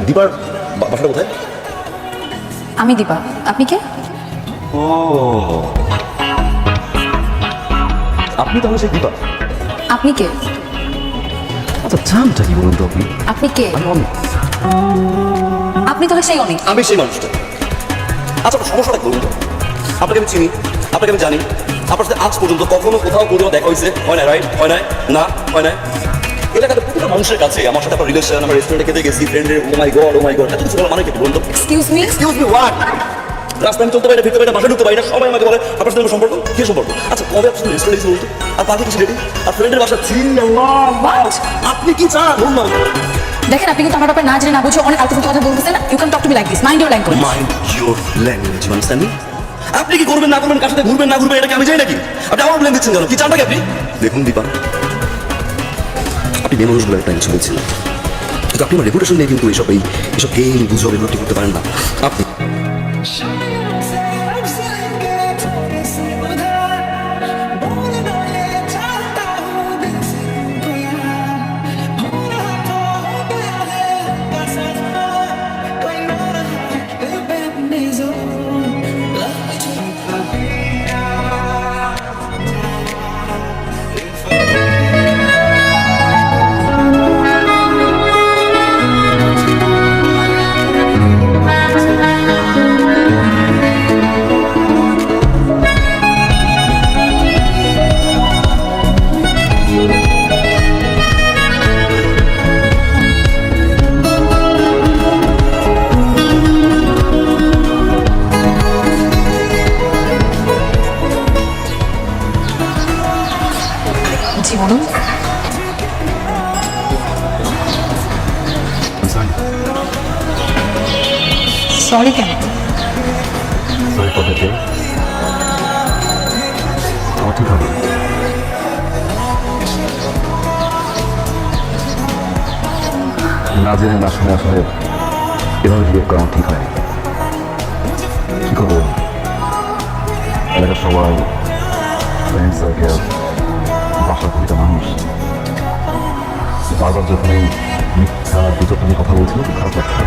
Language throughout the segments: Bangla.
দীপার বাসাটা কোথায়? আমি দীপা, আপনি কে? ও আপনি তাহলে সেই দীপা? আপনি কে? আচ্ছা নামটা কি বলুন তো আপনি? আপনি কে? আমি অমিত। আপনি তাহলে সেই অনেক। আমি সেই মানুষটা। আচ্ছা সমস্যাটা বলুন তো, আপনাকে আমি চিনি, আপনাকে আমি জানি, আপনার সাথে আজ পর্যন্ত কখনো কোথাও কোথাও দেখা হয়েছে? হয় না, রাইট? হয় না, না হয় না। এলাকাতে প্রতিটা মানুষের কাছে আমার সাথে আপনার রিলেশন, আমার রেস্টুরেন্টে খেতে গেছি, ফ্রেন্ডের ও মাই গড এত কিছু বলার মানে কি বলুন তো? Excuse me what? রাস্তায় আমি চলতে পারি না, ফিরতে পারি না, বাসা ঢুকতে পারি না, সবাই আমাকে বলে আপনার সাথে সম্পর্ক কি সম্পর্ক? আচ্ছা কবে আপনার রেস্টুরেন্টে গেছি বলতো? আর পাখি কিছু রেডি আর ফ্রেন্ডের বাসা আপনি কি চান বলুন না? দেখেন আপনি কিন্তু আমার ব্যাপারে না জেনে না বুঝে অনেক আলতু কথা বলতেছেন। You can talk to me like this. Mind your language. Mind your language, you understand me? আপনি কি করবেন না করবেন, কার সাথে ঘুরবেন না ঘুরবেন, এটা কি আমি জানি নাকি? আপনি আমার ব্লেম দিচ্ছেন কেন? কি চানটা কি আপনি? দেখুন দীপা, আপনি মেয়ে মানুষগুলো একটা কিছু বলছিলেন, কিন্তু আপনি আমার রেপুটেশন নিয়ে কিন্তু এইসব গেম গুজব এগুলো ঠিক করতে পারেন না। আপনি জি বলুন। সরি কেন? Sorry for the day. আমার ঠিক হবে না জেনে না শুনে আসলে এভাবে বিহেভ করা আমার ঠিক হয়নি। কি করবো, এলাকার সবাই, ফ্রেন্ড সার্কেল, বাসার প্রতিটা মানুষ বারবার যখন এই মিথ্যা গুজব নিয়ে কথা বলছিল খারাপ লাগছে।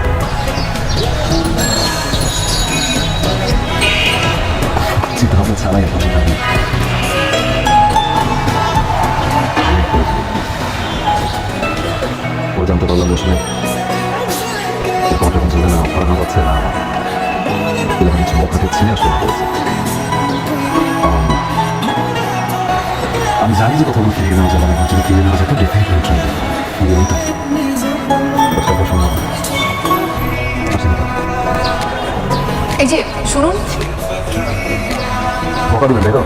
চিন্তা ভাবনা ছাড়াই এখন আমি ও জানতে পারলাম আসলে তোমার যখন চলে না পড়ানো যাচ্ছে না, এরকম কিছু মক্কাকে ছিনে আসলে করেছে। আমি জানি যে কথা বলে ফিরিয়ে নেওয়া যাবে না, যদি ফিরিয়ে নেওয়া যেত ডেফিনেটলি ট্রাই করবো, ফিরিয়ে নিতাম। সেটা সম্ভব না। এই যে শুনুন, বকা দেবেন তাই তো?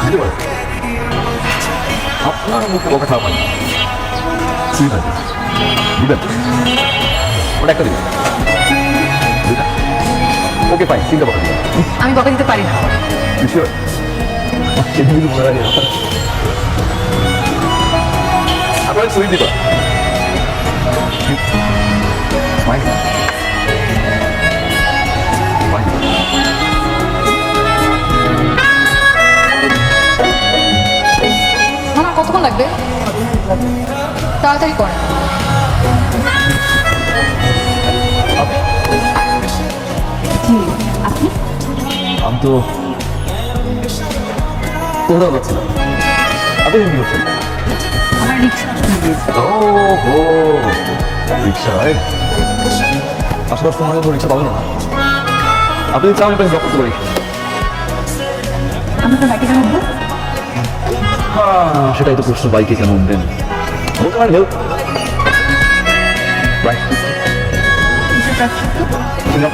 দিতে পারে আপনার মুখে বকা খাওয়া পাই ঠিক আছে, দিবেন ওটা একটা দিবেন। ওকে ফাইন, তিনটা বকা দিবেন। আমি বকা দিতে পারি না। নিশ্চয় সেদিন মনে রাখি আপনার সুইট দিবা। Fine fine. মামা কতক্ষণ লাগবে? তাড়াতাড়ি করেন। আপনি? আমি তো কোথাও যাচ্ছিলাম, আপনি কি করছেন? আমার রিক্সা ও হো, রিক্সা রাইট। আশেপাশে মনে হয় রিক্সা পাবেন না, আপনি চান আমি ড্রপ করতে পারি। আমি তো বাইকে কেন উঠবো? সেটাই তো প্রশ্ন, বাইকে কেন উঠবেন বলতে পারেন। হেল্প রাইট,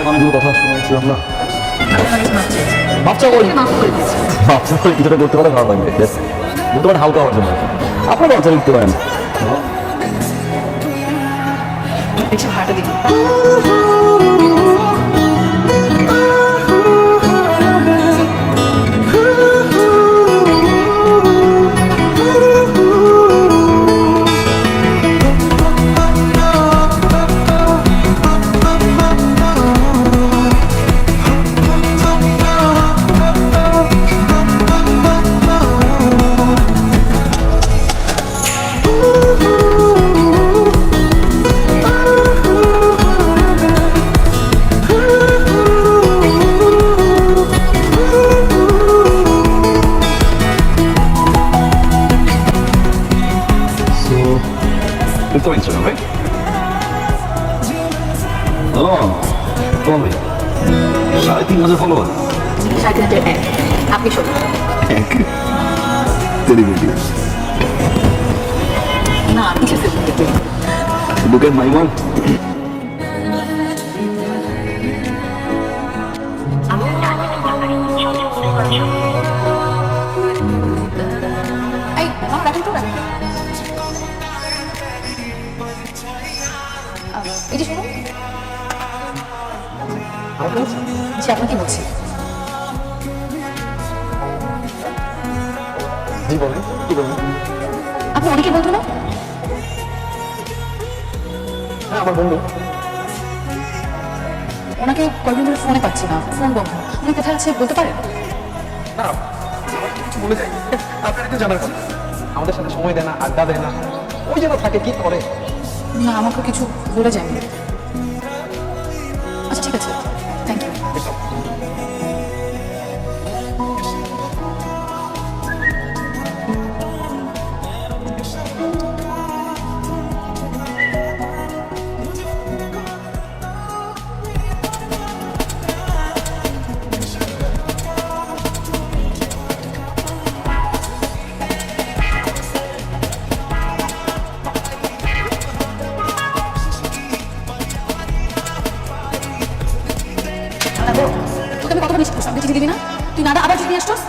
অনেকগুলো কথা শুনেছিলাম না, ভাবছা বলি ভাবছা করে কিছুটা করতে পারে ভালো লাগবে। বলতে পারেন হালকা হওয়ার জন্য আপনার কথা লিখতে পারেন। ভাড়াটা দিন। তো ইনস্টাগ্রাম রাইট ও কবে 3,500 ফলোয়ার 3,500 আপনি শোনেন সেলিব্রিটি না আপনি কিসের celebrity Look at my one. এই আমার রাখেন তো রাখেন এই যে শুনুন জি আপনাকে বলছি জি বলেন কি বলবেন? আপনি অনেকে বলতো না হ্যাঁ আমার বন্ধু। ওনাকে কয়েকদিন ধরে ফোনে পাচ্ছি না ফোন বন্ধ উনি কোথায় আছে বলতে পারেন না কিছু বলে যাই আপনার একটু জানার কথা আমাদের সাথে সময় দেয় না আড্ডা দেয় না ওই যেন থাকে কি করে। না আমাকে কিছু বলে যায়নি আচ্ছা ঠিক আছে থ্যাংক ইউ তোকে আমি কত মিস করছি চিঠি দিবি না তুই না আবার চিঠি আসছস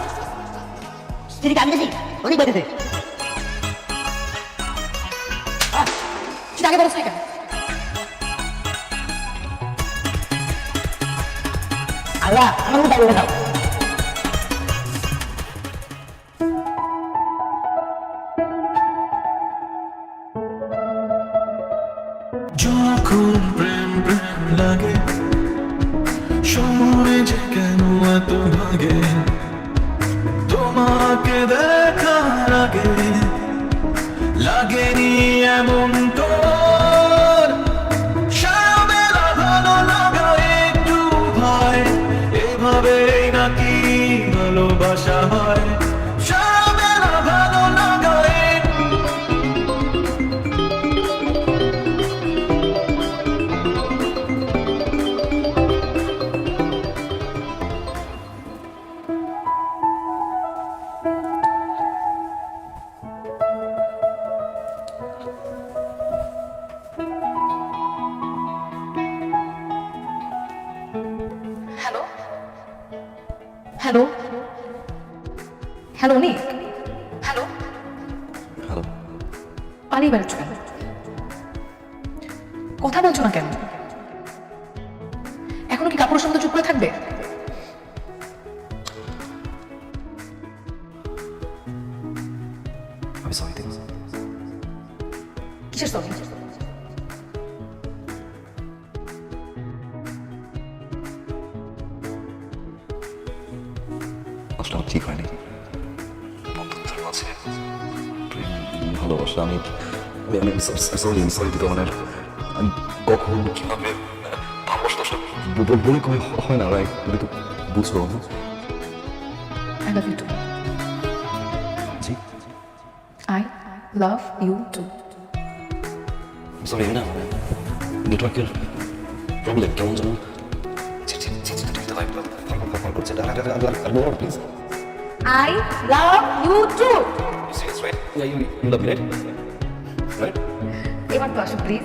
চিঠি আমি দিছি অনেক বেঁধেছে সেটা আগে বলছ না কেন আল্লাহ আমার মতো বলে দাও যখন প্রেম প্রেম লাগে সময় যে কেন এত ভাগে তোমাকে দেখার আগে লাগেনি এমন তোর সাবেলা ভালো লাগা একটু ভয় এভাবেই নাকি ভালোবাসা হয় সাবেলা ভালো লাগা একটু হ্যালো হ্যালো হ্যালো নিক হ্যালো হ্যালো পালিয়ে বেড়াচ্ছ কেন কথা বলছো না কেন এখনো কি কাপড়ের সঙ্গে চুপ করে থাকবে আমি সরি দিন কিসের সরি আসলে আমার ঠিক হয়নি বন্ধুত্বের মাঝে প্রেম ভালোবাসা আমি আমি আমি সরি দিতে মানে আমি কখন কিভাবে ভালোবাসা আসলে বলে কমে হয় না রাইট তুমি তো বুঝো আই লাভ ইউ টু জি I love you too sorry না নেটওয়ার্কের প্রবলেম কেমন যেন করছে please I love you too. Serious, right? Yeah, you love me, right? Right? এবার তো আসো প্লিজ